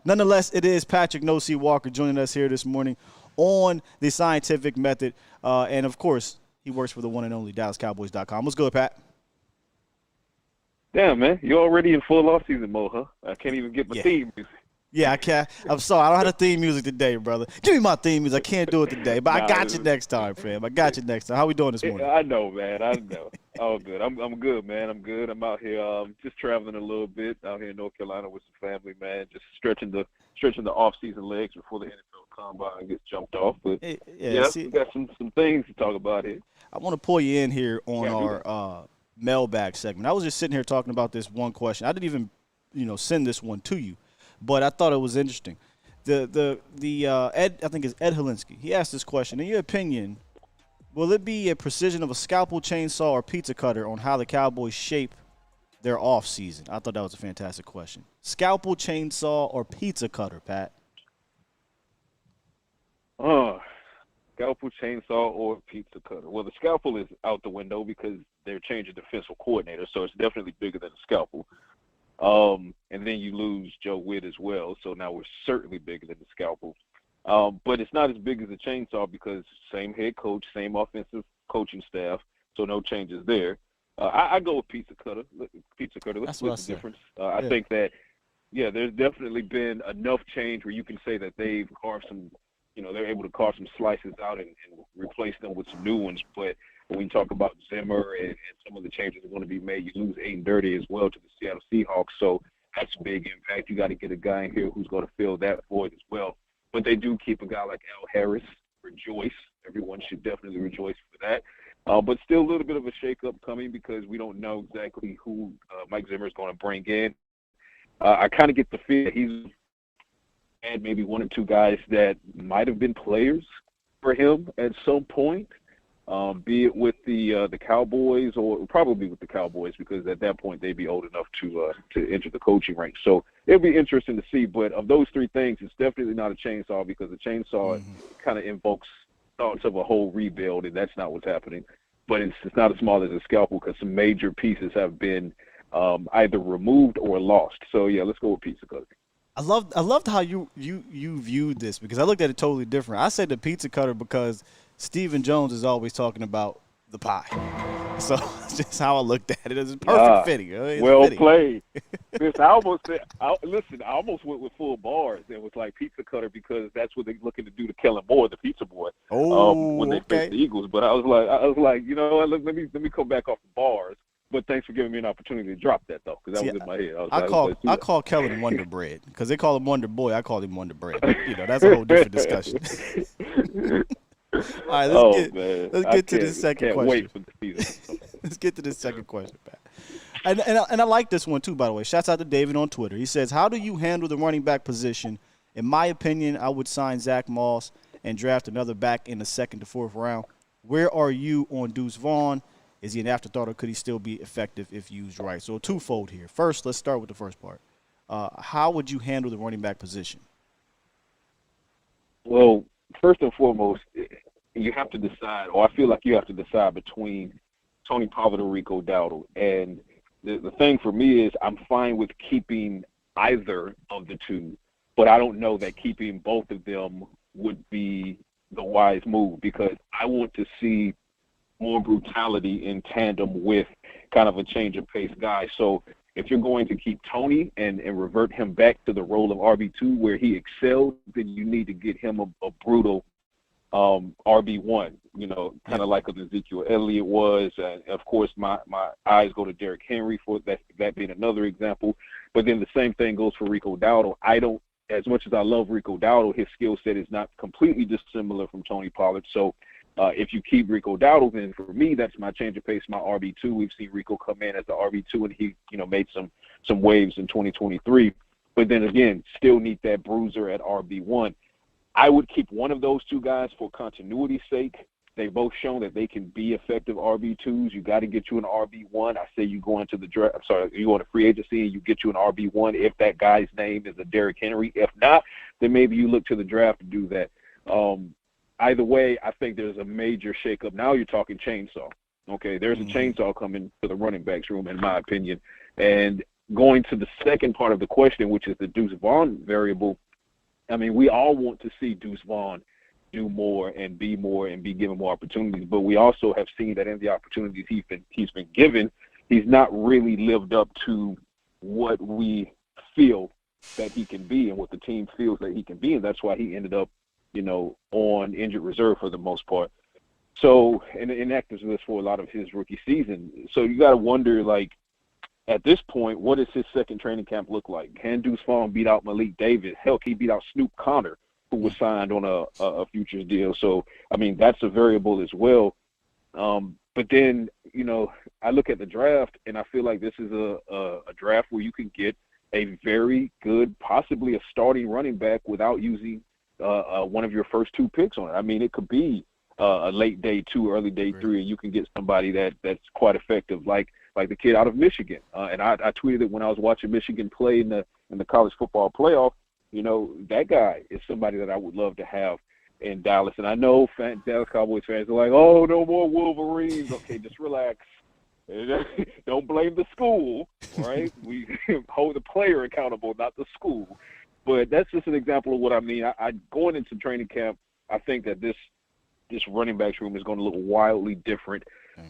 Nonetheless, it is Patrik No C Walker joining us here this morning on the Scientific Method. And, of course, he works for the one and only DallasCowboys.com. What's good, Pat? Damn, man. You're already in full off-season mode, huh? I can't even get my theme music. Yeah, I can't. I'm sorry. I don't have the theme music today, brother. Give me my theme music. I can't do it today, but I got you next time, fam. I got you next time. How we doing this morning? I know, man. I know. All good. I'm good, man. I'm good. I'm out here just traveling a little bit out here in North Carolina with some family, man. Just stretching the off-season legs before the NFL Combine gets jumped off. But, we got some things to talk about here. I want to pull you in here on our mailbag segment. I was just sitting here talking about this one question. I didn't even, send this one to you. But I thought it was interesting. The Ed, I think it's Ed Helinsky. He asked this question. In your opinion, will it be a precision of a scalpel, chainsaw, or pizza cutter on how the Cowboys shape their offseason? I thought that was a fantastic question. Scalpel, chainsaw, or pizza cutter, Pat? Scalpel, chainsaw, or pizza cutter. Well, the scalpel is out the window because they're changing defensive coordinator, so it's definitely bigger than a scalpel. And then you lose Joe Witt as well, so now we're certainly bigger than the scalpel. But it's not as big as a chainsaw because same head coach, same offensive coaching staff, so no changes there. I go with pizza cutter. Let's split the difference. I think that, there's definitely been enough change where you can say that they've carved some, they're able to carve some slices out and replace them with some new ones. But when we talk about Zimmer and some of the changes that are going to be made, you lose Aiden Dirty as well to the Seattle Seahawks. So that's a big impact. You got to get a guy in here who's going to fill that void as well. But they do keep a guy like Al Harris. Rejoice. Everyone should definitely rejoice for that. But still a little bit of a shakeup coming because we don't know exactly who Mike Zimmer is going to bring in. I kind of get the feel that he's had maybe one or two guys that might have been players for him at some point. Be it with the Cowboys or probably with the Cowboys because at that point they'd be old enough to enter the coaching ranks. So it'll be interesting to see. But of those three things, it's definitely not a chainsaw because a chainsaw kind of invokes thoughts of a whole rebuild, and that's not what's happening. But it's not as small as a scalpel because some major pieces have been either removed or lost. So, let's go with pizza cutter. I loved how you viewed this because I looked at it totally different. I said the pizza cutter because Stephen Jones is always talking about the pie. So that's just how I looked at it. It's perfect fitting. Played. I almost went with full bars. It was like pizza cutter because that's what they're looking to do to Kellen Moore, the pizza boy, when they face the Eagles. But I was like, let me come back off the bars. But thanks for giving me an opportunity to drop that, though, because that was in my head. I call Kellen Wonder Bread because they call him Wonder Boy. I call him Wonder Bread. That's a whole different discussion. All right, let's get to this second question. Wait for the season. Let's get to this second question, Pat. And I like this one, too, by the way. Shouts out to David on Twitter. He says, how do you handle the running back position? In my opinion, I would sign Zach Moss and draft another back in the second to fourth round. Where are you on Deuce Vaughn? Is he an afterthought or could he still be effective if used right? So twofold here. First, let's start with the first part. How would you handle the running back position? Well, first and foremost, you have to decide, or I feel like you have to decide between Tony Pollard or Rico Dowdle. And the thing for me is I'm fine with keeping either of the two, but I don't know that keeping both of them would be the wise move because I want to see more brutality in tandem with kind of a change of pace guy. So if you're going to keep Tony and revert him back to the role of RB2 where he excelled, then you need to get him a brutal RB1, kind of like an Ezekiel Elliott was. And of course, my eyes go to Derrick Henry for that being another example. But then the same thing goes for Rico Dowdle. As much as I love Rico Dowdle, his skill set is not completely dissimilar from Tony Pollard. So if you keep Rico Dowdle, then for me, that's my change of pace, my RB2. We've seen Rico come in as the RB2, and he, made some waves in 2023. But then again, still need that bruiser at RB1. I would keep one of those two guys for continuity's sake. They've both shown that they can be effective RB2s. You got to get you an RB1. I say you go into the draft. You go into free agency and you get you an RB1 if that guy's name is a Derrick Henry. If not, then maybe you look to the draft to do that. Either way, I think there's a major shakeup. Now you're talking chainsaw. Okay, there's a chainsaw coming to the running backs room, in my opinion. And going to the second part of the question, which is the Deuce Vaughn variable, I mean, we all want to see Deuce Vaughn do more and be given more opportunities, but we also have seen that in the opportunities he's been given, he's not really lived up to what we feel that he can be and what the team feels that he can be, and that's why he ended up, on injured reserve for the most part. So, and inactive list for a lot of his rookie season. So you got to wonder, like, at this point, what does his second training camp look like? Can Deuce Vaughn beat out Malik Davis? Hell, he beat out Snoop Connor, who was signed on a futures deal. So, I mean, that's a variable as well. But then, I look at the draft, and I feel like this is a draft where you can get a very good, possibly a starting running back without using one of your first two picks on it. I mean, it could be a late day 2, early day 3, and you can get somebody that's quite effective, like the kid out of Michigan. And I tweeted it when I was watching Michigan play in the college football playoff. That guy is somebody that I would love to have in Dallas. And I know Dallas Cowboys fans are like, oh, no more Wolverines. Okay, just relax. Don't blame the school, right? We hold the player accountable, not the school. But that's just an example of what I mean. I going into training camp, I think that this running backs room is going to look wildly different.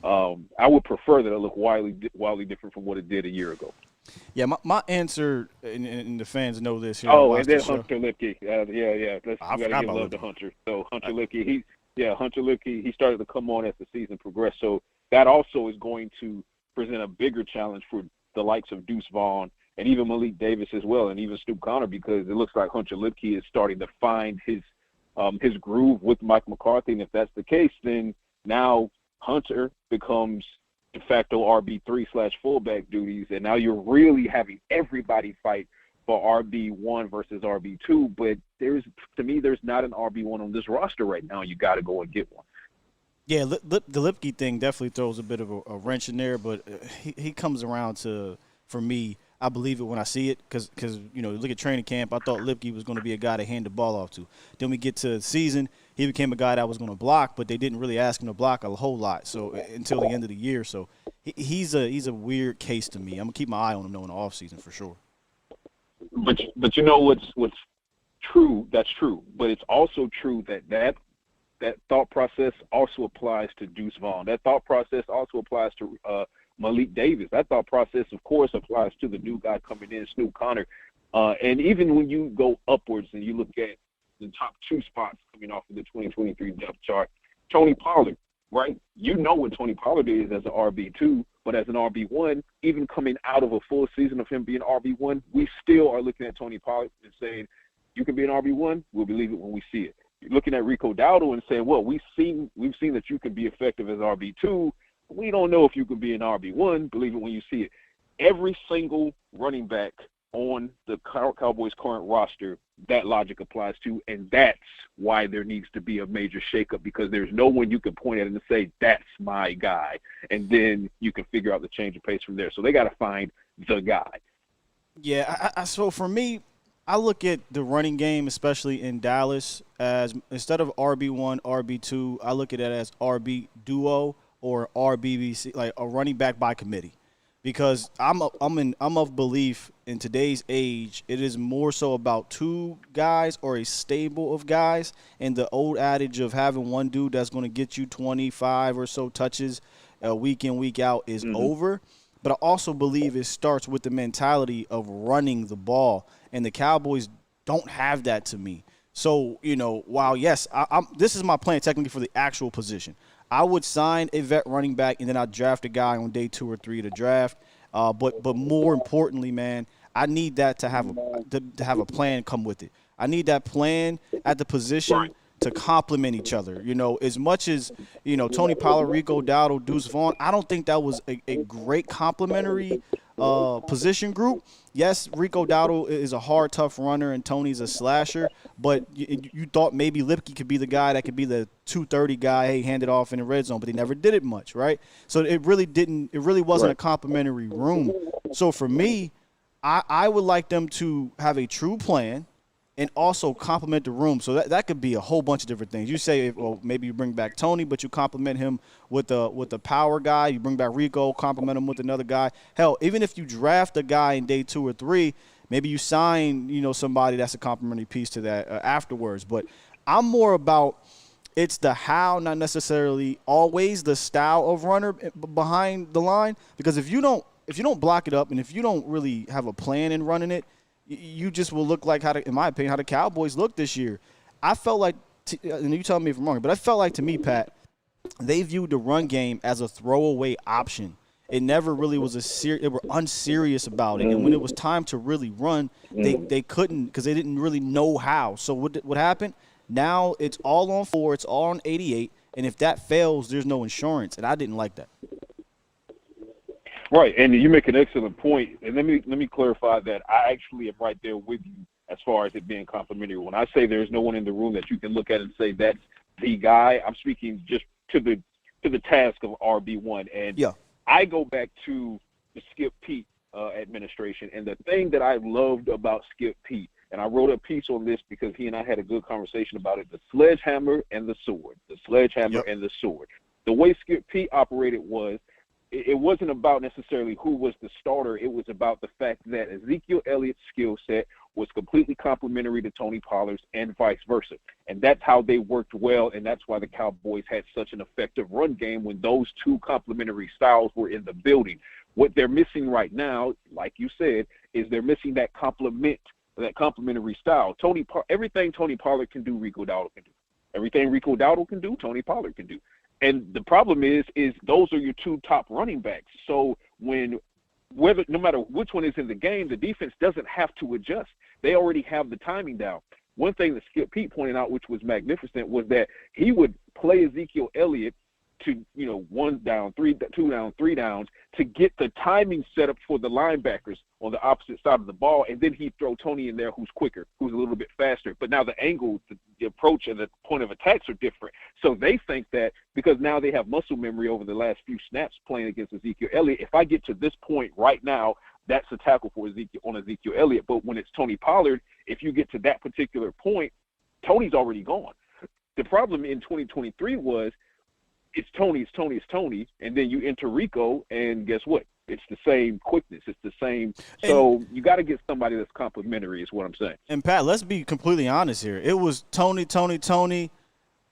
I would prefer that it look wildly different from what it did a year ago. Yeah, my answer, and the fans know this here. Oh, and then Hunter Lipke. We got to give love to Hunter. So Hunter Lipke, he started to come on as the season progressed. So that also is going to present a bigger challenge for the likes of Deuce Vaughn and even Malik Davis as well, and even Snoop Connor, because it looks like Hunter Lipke is starting to find his groove with Mike McCarthy. And if that's the case, then now Hunter becomes de facto RB3/fullback duties, and now you're really having everybody fight for RB1 versus RB2. But there's not an RB1 on this roster right now. You got to go and get one. Yeah, the Lipke thing definitely throws a bit of a wrench in there, but he comes around to, for me, I believe it when I see it, because look at training camp. I thought Lipke was going to be a guy to hand the ball off to. Then we get to the season, he became a guy that was going to block, but they didn't really ask him to block a whole lot. So until the end of the year, so he's a weird case to me. I'm gonna keep my eye on him though in the offseason for sure. But you know what's true? That's true. But it's also true that thought process also applies to Deuce Vaughn. That thought process also applies to Malik Davis. That thought process, of course, applies to the new guy coming in, Snoop Connor. And even when you go upwards and you look at the top 2 spots coming off of the 2023 depth chart, Tony Pollard, right? You know what Tony Pollard is as an RB2, but as an RB1, even coming out of a full season of him being RB1, we still are looking at Tony Pollard and saying, you can be an RB1, we'll believe it when we see it. You're looking at Rico Dowdle and saying, well, we've seen that you can be effective as RB2. We don't know if you can be an RB1. Believe it when you see it. Every single running back on the Cowboys' current roster, that logic applies to, and that's why there needs to be a major shakeup, because there's no one you can point at and say, that's my guy, and then you can figure out the change of pace from there. So they got to find the guy. Yeah, so for me, I look at the running game, especially in Dallas, as instead of RB1, RB2, I look at it as RB duo or RBBC, like a running back by committee. Because I'm of belief in today's age, it is more so about 2 guys or a stable of guys, and the old adage of having one dude that's going to get you 25 or so touches week in, week out is over. But I also believe it starts with the mentality of running the ball, and the Cowboys don't have that to me. So, while, yes, this is my plan technically for the actual position. I would sign a vet running back, and then I'd draft a guy on day 2 or 3 of the draft. But more importantly, man, I need that to have a plan come with it. I need that plan at the position to complement each other. As much as, Tony Pollard, Rico Dowdle, Deuce Vaughn, I don't think that was a great complementary position group. Yes, Rico Dowdle is a hard, tough runner, and Tony's a slasher, but you thought maybe Lipke could be the guy that could be the 230 guy, hey, hand it off in the red zone, but he never did it much, right? So it really wasn't a complimentary room. So for me, I would like them to have a true plan and also complement the room. So that could be a whole bunch of different things. You say, well, maybe you bring back Tony, but you complement him with the power guy. You bring back Rico, complement him with another guy. Hell, even if you draft a guy in day 2 or 3, maybe you sign, somebody that's a complementary piece to that afterwards. But I'm more about it's the how, not necessarily always the style of runner behind the line. Because if you don't block it up and if you don't really have a plan in running it, you just will look like in my opinion, how the Cowboys look this year. I felt like, and you tell me if I'm wrong, but I felt like to me, Pat, they viewed the run game as a throwaway option. It never really was they were unserious about it. And when it was time to really run, they couldn't because they didn't really know how. So what happened? Now it's all on 4, it's all on 88, and if that fails, there's no insurance. And I didn't like that. Right, and you make an excellent point. And let me clarify that I actually am right there with you as far as it being complimentary. When I say there's no one in the room that you can look at and say that's the guy, I'm speaking just to the task of RB1. And I go back to the Skip Pete administration, and the thing that I loved about Skip Pete, and I wrote a piece on this because he and I had a good conversation about it, the sledgehammer and the sword. The sledgehammer and the sword. The way Skip Pete operated was, it wasn't about necessarily who was the starter. It was about the fact that Ezekiel Elliott's skill set was completely complementary to Tony Pollard's and vice versa. And that's how they worked well, and that's why the Cowboys had such an effective run game when those two complementary styles were in the building. What they're missing right now, like you said, is they're missing that complementary style. Everything Tony Pollard can do, Rico Dowdle can do. Everything Rico Dowdle can do, Tony Pollard can do. And the problem is those are your two top running backs. So no matter which one is in the game, the defense doesn't have to adjust. They already have the timing down. One thing that Skip Pete pointed out, which was magnificent, was that he would play Ezekiel Elliott to, 1 down, 2 down, 3 downs to get the timing set up for the linebackers on the opposite side of the ball, and then he'd throw Tony in there who's quicker, who's a little bit faster. But now the angle, the approach, and the point of attacks are different. So they think that because now they have muscle memory over the last few snaps playing against Ezekiel Elliott, if I get to this point right now, that's a tackle for Ezekiel Elliott. But when it's Tony Pollard, if you get to that particular point, Tony's already gone. The problem in 2023 was it's Tony, and then you enter Rico, and guess what? It's the same quickness. It's the same. So you got to get somebody that's complimentary is what I'm saying. And, Pat, let's be completely honest here. It was Tony.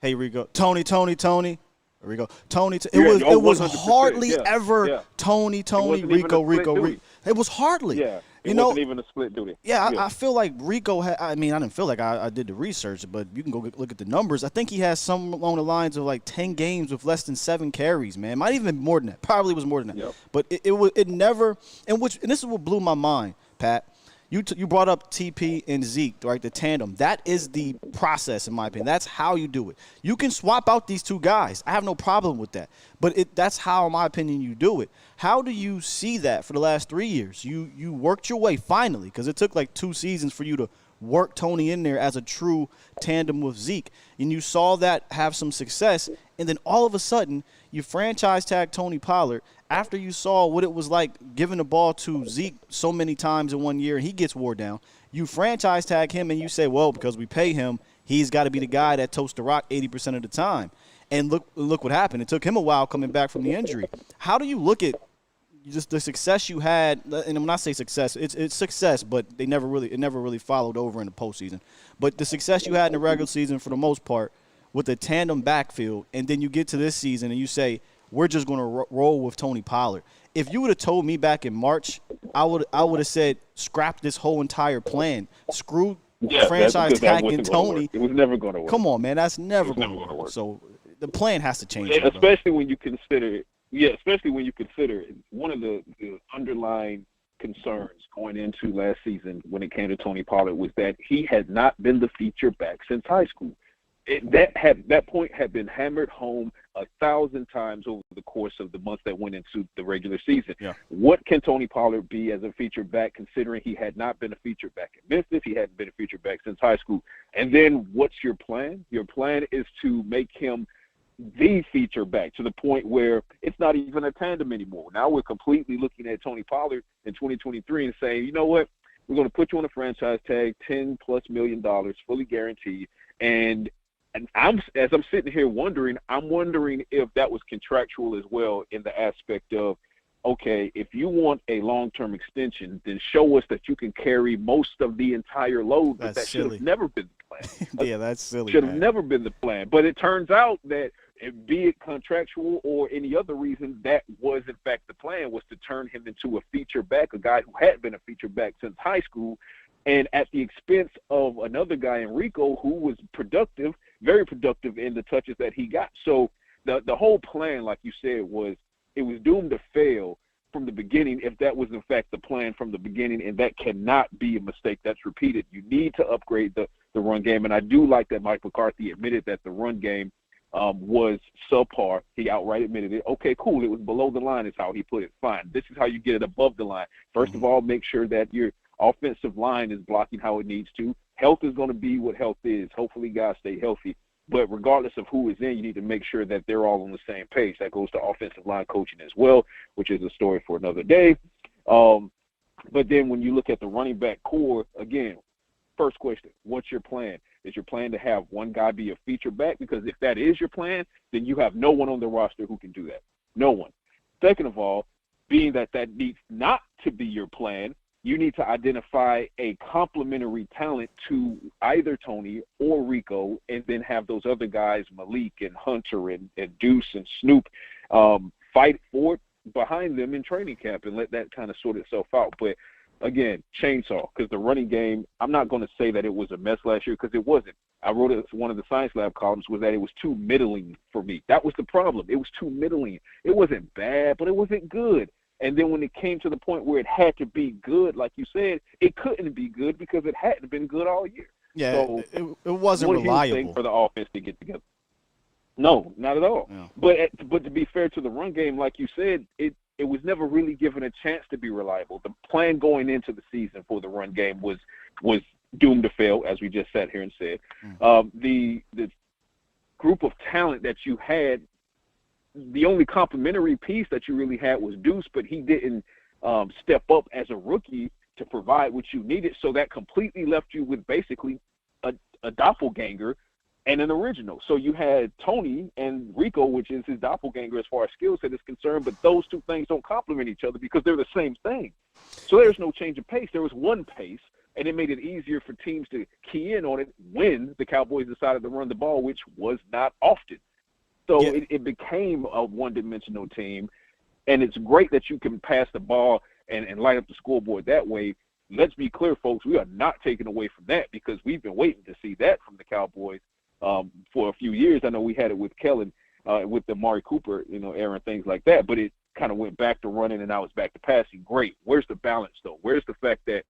Hey, Rico. Tony. There we go. Tony. It was hardly ever Tony, Rico. It was hardly. Yeah. It wasn't even a split duty. Yeah, I feel like Rico I didn't feel like I did the research, but you can go look at the numbers. I think he has some along the lines of like 10 games with less than 7 carries, man. Might even more than that. Probably was more than that. Yep. But it never – and this is what blew my mind, Pat. You brought up TP and Zeke, right, the tandem. That is the process, in my opinion. That's how you do it. You can swap out these two guys. I have no problem with that. But that's how, in my opinion, you do it. How do you see that for the last 3 years? You worked your way finally, because it took like 2 seasons for you to work Tony in there as a true tandem with Zeke. And you saw that have some success, and then all of a sudden you franchise tag Tony Pollard after you saw what it was like giving the ball to Zeke so many times in 1 year and he gets wore down. You franchise tag him and you say, well, because we pay him, he's got to be the guy that toasts the rock 80% of the time. And look what happened. It took him a while coming back from the injury. How do you look at just the success you had? And when I say success, it's success, but it never really followed over in the postseason. But the success you had in the regular season for the most part with the tandem backfield, and then you get to this season and you say, we're just going to roll with Tony Pollard. If you would have told me back in March, I would have said, scrap this whole entire plan. Screw franchise tagging Tony. It was never going to work. Come on, man. That's never going to work. So the plan has to change. Especially when you consider one of the underlying concerns going into last season when it came to Tony Pollard was that he had not been the feature back since high school. That point had been hammered home 1,000 times over the course of the months that went into the regular season. Yeah. What can Tony Pollard be as a feature back, considering he had not been a feature back in Memphis? He hadn't been a feature back since high school. And then what's your plan? Your plan is to make him the feature back to the point where it's not even a tandem anymore. Now we're completely looking at Tony Pollard in 2023 and saying, you know what? we're going to put you on a franchise tag, $10+ million, fully guaranteed. And as I'm sitting here wondering if that was contractual as well, in the aspect of, okay, if you want a long-term extension, then show us that you can carry most of the entire load. But that should have never been the plan. Yeah, that's silly. Should have never been the plan. But it turns out that, be it contractual or any other reason, that was in fact the plan, was to turn him into a feature back, a guy who had been a feature back since high school, and at the expense of another guy, Enrico, who was productive, very productive in the touches that he got. So the whole plan, like you said, it was doomed to fail from the beginning, if that was in fact the plan from the beginning, and that cannot be a mistake that's repeated. You need to upgrade the run game, and I do like that Mike McCarthy admitted that the run game was subpar. He outright admitted it. Okay, cool. It was below the line is how he put it. Fine. This is how you get it above the line. First of all, make sure that your offensive line is blocking how it needs to. Health is going to be what health is. Hopefully guys stay healthy. But regardless of who is in, you need to make sure that they're all on the same page. That goes to offensive line coaching as well, which is a story for another day. But then when you look at the running back core, again, first question, what's your plan? Is your plan to have one guy be a feature back? Because if that is your plan, then you have no one on the roster who can do that. No one. Second of all, being that needs not to be your plan, you need to identify a complementary talent to either Tony or Rico, and then have those other guys, Malik and Hunter and Deuce and Snoop, fight for it behind them in training camp and let that kind of sort itself out. But again, chainsaw, because the running game, I'm not going to say that it was a mess last year, because it wasn't. I wrote it, one of the Science Lab columns was that it was too middling for me. That was the problem. It was too middling. It wasn't bad, but it wasn't good. And then when it came to the point where it had to be good, like you said, it couldn't be good because it hadn't been good all year. Yeah, so it wasn't reliable for the offense to get together. No, not at all. Yeah. But to be fair to the run game, like you said, it was never really given a chance to be reliable. The plan going into the season for the run game was doomed to fail, as we just sat here and said. The group of talent that you had, the only complimentary piece that you really had was Deuce, but he didn't step up as a rookie to provide what you needed. So that completely left you with basically a doppelganger and an original. So you had Tony and Rico, which is his doppelganger as far as skill set is concerned, but those two things don't complement each other because they're the same thing. So there's no change of pace. There was one pace, and it made it easier for teams to key in on it when the Cowboys decided to run the ball, which was not often. So it became a one-dimensional team, and it's great that you can pass the ball and light up the scoreboard that way. Let's be clear, folks, we are not taking away from that because we've been waiting to see that from the Cowboys for a few years. I know we had it with Kellen, with the Mari Cooper, era and things like that, but it kind of went back to running and now it's back to passing. Great. Where's the balance, though? Where's the fact that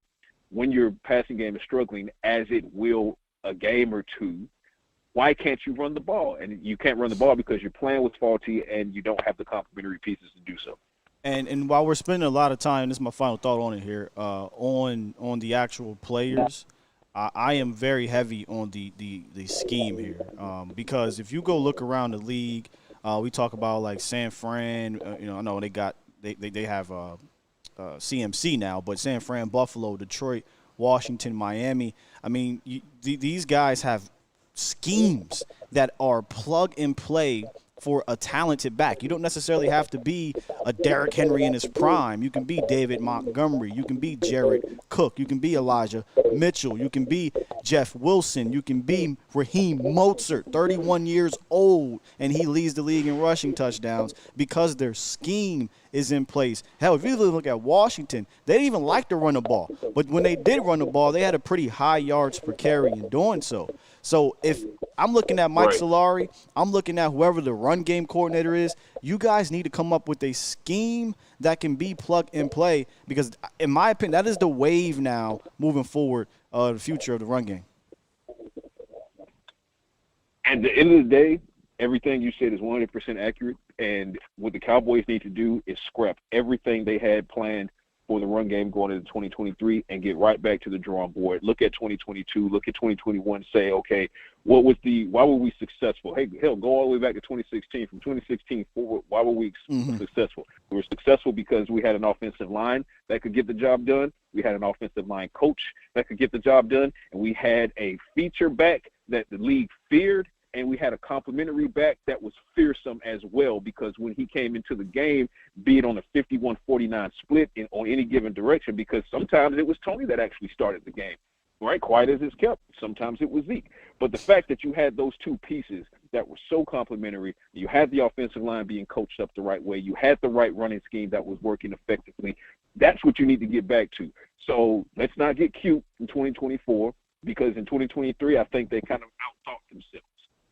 when your passing game is struggling, as it will a game or two, why can't you run the ball? And you can't run the ball because your plan was faulty and you don't have the complementary pieces to do so. And while we're spending a lot of time, this is my final thought on it here, on the actual players, I am very heavy on the scheme here because if you go look around the league, we talk about like San Fran, I know they have CMC now, but San Fran, Buffalo, Detroit, Washington, Miami. I mean, these guys have schemes that are plug and play for a talented back. You don't necessarily have to be a Derrick Henry in his prime. You can be David Montgomery. You can be Jared Cook. You can be Elijah Mitchell. You can be Jeff Wilson. You can be Raheem Mostert, 31 years old, and he leads the league in rushing touchdowns because their scheme is in place. Hell, if you look at Washington, they didn't even like to run the ball. But when they did run the ball, they had a pretty high yards per carry in doing so. So if I'm looking at Mike Solari, I'm looking at whoever the run game coordinator is, you guys need to come up with a scheme that can be plug and play because, in my opinion, that is the wave now moving forward, the future of the run game. At the end of the day, everything you said is 100% accurate, and what the Cowboys need to do is scrap everything they had planned for the run game going into 2023 and get right back to the drawing board. Look at 2022, look at 2021, say, okay, why were we successful? Hey, hell, go all the way back to 2016. From 2016 forward, why were we successful? We were successful because we had an offensive line that could get the job done. We had an offensive line coach that could get the job done. And we had a feature back that the league feared. And we had a complimentary back that was fearsome as well, because when he came into the game, be it on a 51-49 split on any given direction, because sometimes it was Tony that actually started the game, right? Quiet as it's kept. Sometimes it was Zeke. But the fact that you had those two pieces that were so complementary, you had the offensive line being coached up the right way, you had the right running scheme that was working effectively, that's what you need to get back to. So let's not get cute in 2024, because in 2023, I think they kind of out-talked themselves.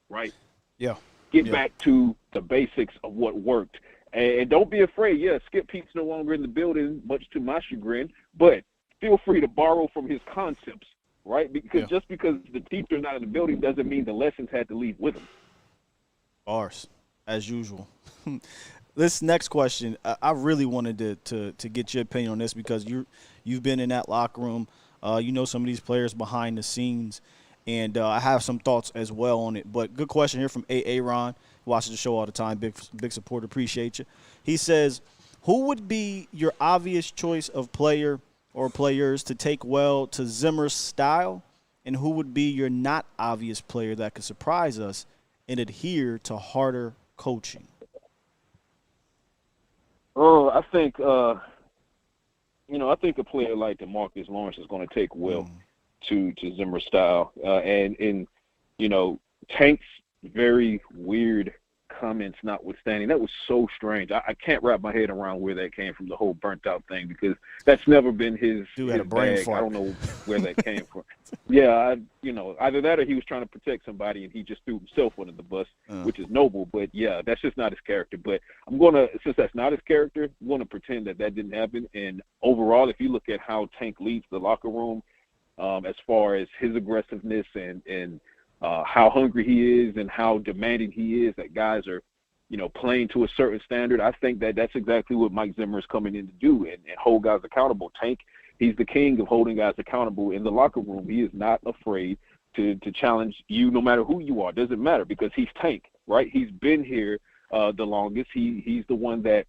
Right? Yeah. Get back to the basics of what worked. And don't be afraid. Yeah, Skip Pete's no longer in the building, much to my chagrin, but feel free to borrow from his concepts, right? Because just because the teacher's not in the building doesn't mean the lessons had to leave with him. Bars, as usual. This next question, I really wanted to get your opinion on this, because you've been in that locker room. You know some of these players behind the scenes. And I have some thoughts as well on it. But good question here from A. Ron, who watches the show all the time. Big supporter. Appreciate you. He says, who would be your obvious choice of player or players to take well to Zimmer's style? And who would be your not obvious player that could surprise us and adhere to harder coaching? Oh, I think, I think a player like DeMarcus Lawrence is going to take well to Zimmer style. And Tank's very weird comments notwithstanding, that was so strange. I can't wrap my head around where that came from, the whole burnt out thing, because that's never been his bag. I don't know where that came from. Yeah, either that or he was trying to protect somebody and he just threw himself under the bus, which is noble. But, yeah, that's just not his character. But since that's not his character, I'm going to pretend that didn't happen. And overall, if you look at how Tank leads the locker room, as far as his aggressiveness and how hungry he is and how demanding he is, that guys are, playing to a certain standard. I think that's exactly what Mike Zimmer is coming in to do and hold guys accountable. Tank, he's the king of holding guys accountable in the locker room. He is not afraid to challenge you no matter who you are. Doesn't matter, because he's Tank, right? He's been here the longest. He's the one that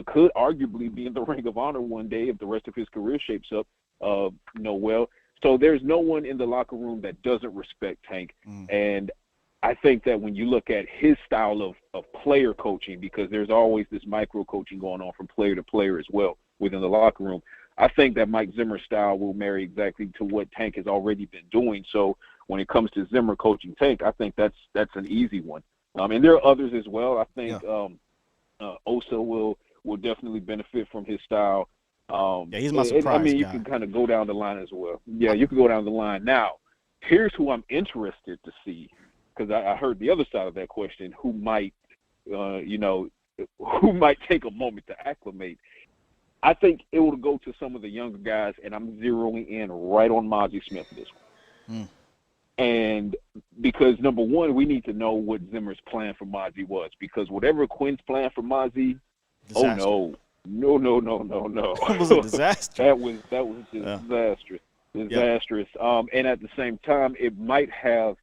could arguably be in the Ring of Honor one day if the rest of his career shapes up well. So there's no one in the locker room that doesn't respect Tank. And I think that when you look at his style of player coaching, because there's always this micro coaching going on from player to player as well within the locker room, I think that Mike Zimmer's style will marry exactly to what Tank has already been doing. So when it comes to Zimmer coaching Tank, I think that's an easy one. And there are others as well. I think Osa will definitely benefit from his style. He's my surprise guy. You can kind of go down the line as well. Yeah, you can go down the line. Now, here's who I'm interested to see, because I heard the other side of that question, who might take a moment to acclimate. I think it will go to some of the younger guys, and I'm zeroing in right on Mozzie Smith this one. And because, number one, we need to know what Zimmer's plan for Mozzie was, because whatever Quinn's plan for Mozzie, disaster. No. It was a disaster. That was disastrous. Disastrous. And at the same time, it might have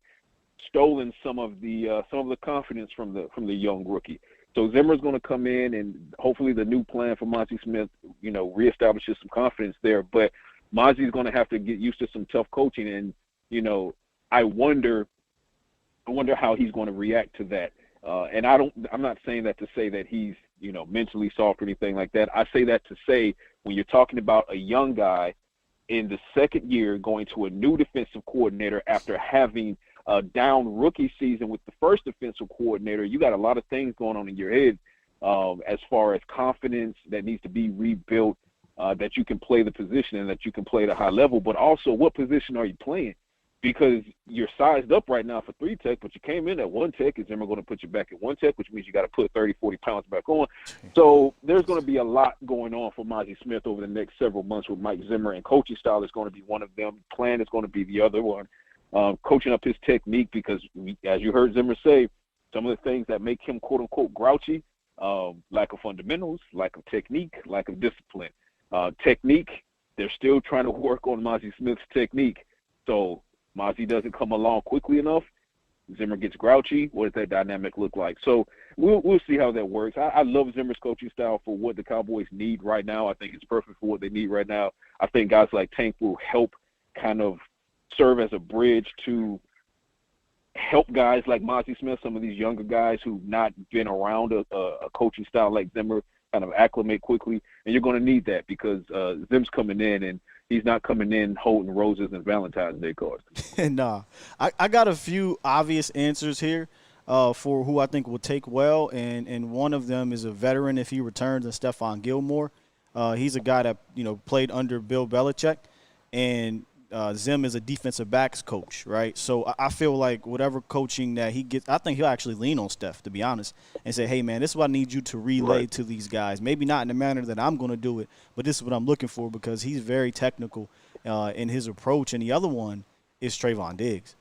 stolen some of the confidence from the young rookie. So Zimmer's going to come in, and hopefully the new plan for Mozzie Smith, reestablishes some confidence there. But Mozzie's going to have to get used to some tough coaching, and I wonder how he's going to react to that. And I'm not saying that to say that he's mentally soft or anything like that. I say that to say, when you're talking about a young guy in the second year going to a new defensive coordinator after having a down rookie season with the first defensive coordinator, you got a lot of things going on in your head as far as confidence that needs to be rebuilt, that you can play the position and that you can play at a high level, but also what position are you playing? Because you're sized up right now for 3-tech, but you came in at 1-tech. Is Zimmer going to put you back at 1-tech, which means you got to put 30, 40 pounds back on? So there's going to be a lot going on for Mozzie Smith over the next several months with Mike Zimmer, and coaching style is going to be one of them. Plan is going to be the other one. Coaching up his technique, because, as you heard Zimmer say, some of the things that make him, quote-unquote, grouchy, lack of fundamentals, lack of technique, lack of discipline. Technique, they're still trying to work on Mozzie Smith's technique. So Mozzie doesn't come along quickly enough. Zimmer gets grouchy. What does that dynamic look like? So we'll see how that works. I love Zimmer's coaching style for what the Cowboys need right now. I think it's perfect for what they need right now. I think guys like Tank will help kind of serve as a bridge to help guys like Mozzie Smith, some of these younger guys who've not been around a coaching style like Zimmer, kind of acclimate quickly. And you're going to need that because Zim's coming in, and he's not coming in holding roses and Valentine's Day cards. Nah, I got a few obvious answers here for who I think will take well, and one of them is a veteran if he returns, and Stephon Gilmore. He's a guy that played under Bill Belichick, and Zim is a defensive backs coach, right? So I feel like whatever coaching that he gets, I think he'll actually lean on Steph, to be honest, and say, hey, man, this is what I need you to relay to these guys. Maybe not in the manner that I'm going to do it, but this is what I'm looking for because he's very technical in his approach. And the other one is Trayvon Diggs.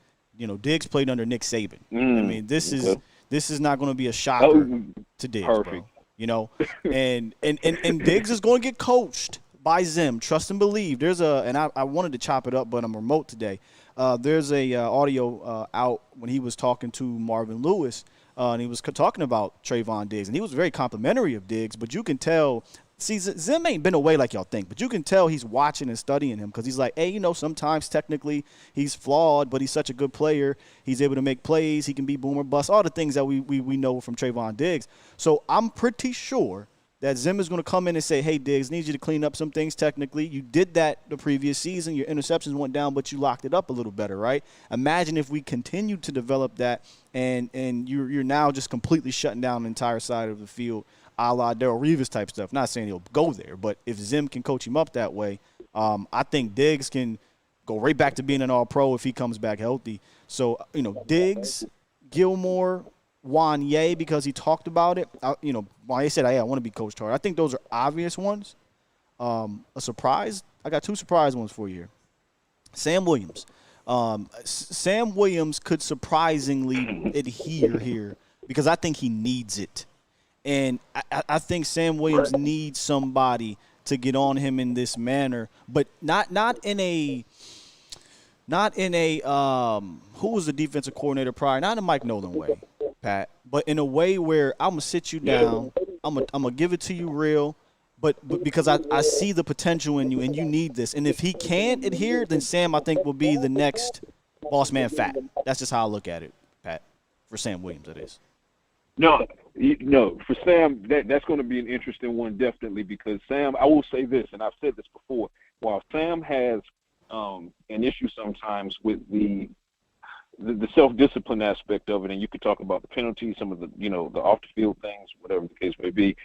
Diggs played under Nick Saban. I mean, this is not going to be a shocker to Diggs, perfect. bro. And Diggs is going to get coached by Zim. Trust and believe. And I wanted to chop it up, but I'm remote today. There's a audio out when he was talking to Marvin Lewis, and he was talking about Trayvon Diggs, and he was very complimentary of Diggs, but you can tell, Zim ain't been away like y'all think, but you can tell he's watching and studying him because he's like, hey, sometimes technically he's flawed, but he's such a good player. He's able to make plays. He can be boom or bust, all the things that we know from Trayvon Diggs. So I'm pretty sure that Zim is going to come in and say, hey, Diggs, need you to clean up some things technically. You did that the previous season. Your interceptions went down, but you locked it up a little better, right? Imagine if we continue to develop that and you're now just completely shutting down the entire side of the field, a la Darrelle Revis type stuff. Not saying he'll go there, but if Zim can coach him up that way, I think Diggs can go right back to being an all-pro if he comes back healthy. So, Diggs, Gilmore, Wanye, because he talked about it. Wanye said, hey, I want to be coached hard. I think those are obvious ones. A surprise, I got two surprise ones for you here. Sam Williams. Sam Williams could surprisingly adhere here because I think he needs it. And I think Sam Williams needs somebody to get on him in this manner, but not in a who was the defensive coordinator prior, not in a Mike Nolan way, Pat, but in a way where I'm going to sit you down, I'm going to give it to you real, but because I see the potential in you and you need this. And if he can't adhere, then Sam, I think, will be the next boss man fat. That's just how I look at it, Pat, for Sam Williams, that is. No, for Sam, that's going to be an interesting one, definitely, because Sam, I will say this, and I've said this before, while Sam has an issue sometimes with the self-discipline aspect of it, and you could talk about the penalties, some of the, the off-the-field things, whatever the case may be,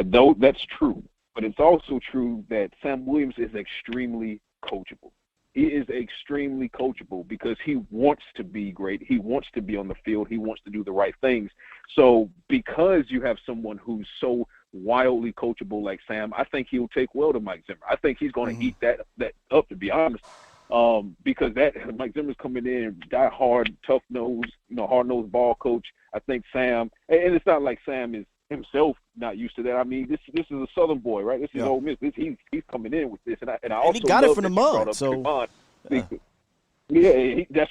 though that's true. But it's also true that Sam Williams is extremely coachable. He is extremely coachable because he wants to be great. He wants to be on the field. He wants to do the right things. So because you have someone who's so wildly coachable like Sam, I think he'll take well to Mike Zimmer. I think he's going to eat that up, to be honest, because that Mike Zimmer's coming in, die hard, tough nose, hard-nosed ball coach. I think Sam, and it's not like Sam is himself not used to that. I mean, this is a Southern boy, right? This is Ole Miss. He's coming in with this, and I also he got it from the mud. That's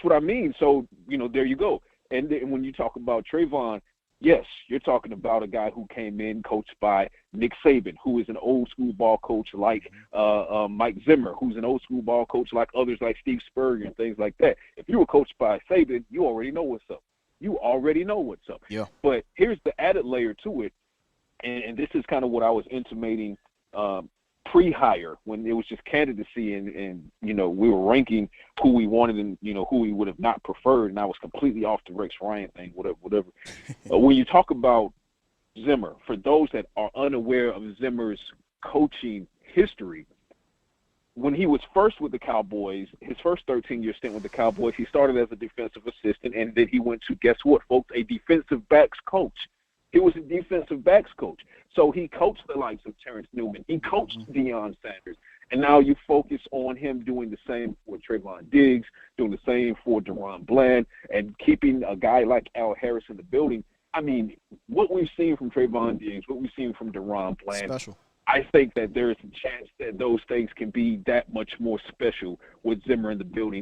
what I mean. So there you go. And then when you talk about Trayvon, yes, you're talking about a guy who came in coached by Nick Saban, who is an old school ball coach like Mike Zimmer, who's an old school ball coach like others like Steve Spurrier and things like that. If you were coached by Saban, you already know what's up. Yeah. But here's the added layer to it, and this is kind of what I was intimating pre-hire when it was just candidacy and we were ranking who we wanted and who we would have not preferred, and I was completely off the Rex Ryan thing, whatever. When you talk about Zimmer, for those that are unaware of Zimmer's coaching history, when he was first with the Cowboys, his first 13-year stint with the Cowboys, he started as a defensive assistant, and then he went to, guess what, folks, a defensive backs coach. He was a defensive backs coach. So he coached the likes of Terrence Newman. He coached Deion Sanders. And now you focus on him doing the same for Trayvon Diggs, doing the same for Deron Bland, and keeping a guy like Al Harris in the building. I mean, what we've seen from Trayvon Diggs, what we've seen from Deron Bland, special. I think that there is a chance that those things can be that much more special with Zimmer in the building